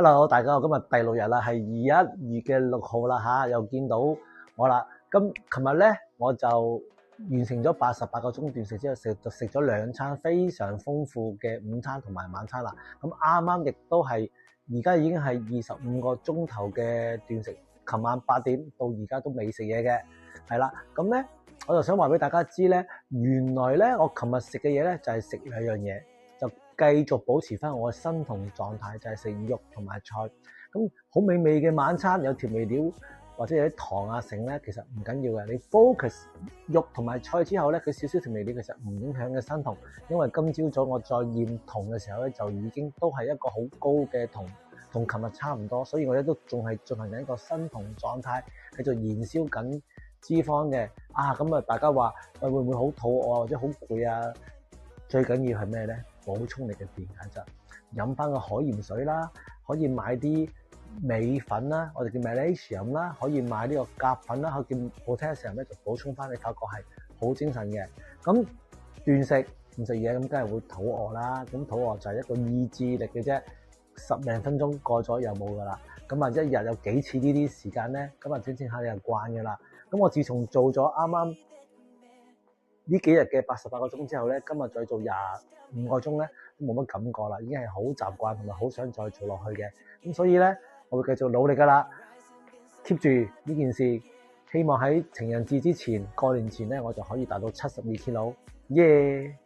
Hello，大家好，今日第6日啦，係2月6號啦吓，又見到我啦。琴日咧我就完成咗88個鐘斷食之後，食咗2餐非常豐富嘅午餐同埋晚餐啦。咁啱啱亦都係而家已經係25個鐘頭嘅斷食，琴晚8點到而家都未食嘢嘅，係啦。咁咧我就想話俾大家知咧，原來咧我琴日食嘅嘢咧就係食2樣嘢。繼續保持翻我嘅生酮狀態，就係食肉同埋菜。咁好美味嘅晚餐，有調味料或者有啲糖啊剩咧，其實唔緊要嘅。你 focus 肉同埋菜之後咧，佢少少調味料其實唔影響嘅生酮。因為今朝早我再驗酮嘅時候咧，就已經都係一個好高嘅酮，同琴日差唔多，所以我咧都仲係進行緊一個生酮狀態，繼續燃燒緊脂肪嘅。咁啊，大家話會唔會好肚餓或者好攰啊？最緊要係咩咧？補充你嘅電解質，飲翻個海鹽水啦，可以買啲鎂粉啦，我哋叫 magnesium 啦，可以買呢個鉀粉啦，可以叫 potassium 咧，就補充翻，你發覺係好精神嘅。咁斷食唔食嘢，咁梗係會肚餓啦。咁肚餓就係一個意志力嘅啫，10零分鐘過咗又冇噶啦。咁啊，一日有幾次呢啲時間咧，咁啊整整下你就慣噶啦。咁我自從做咗啱啱呢幾日嘅88個鐘之後咧，今日再做25個鐘咧，都冇乜感覺啦，已經係好習慣同埋好想再做落去嘅。咁所以咧，我會繼續努力噶啦 ，keep 住呢件事，希望喺情人節之前、過年前咧，我就可以達到72kg，耶！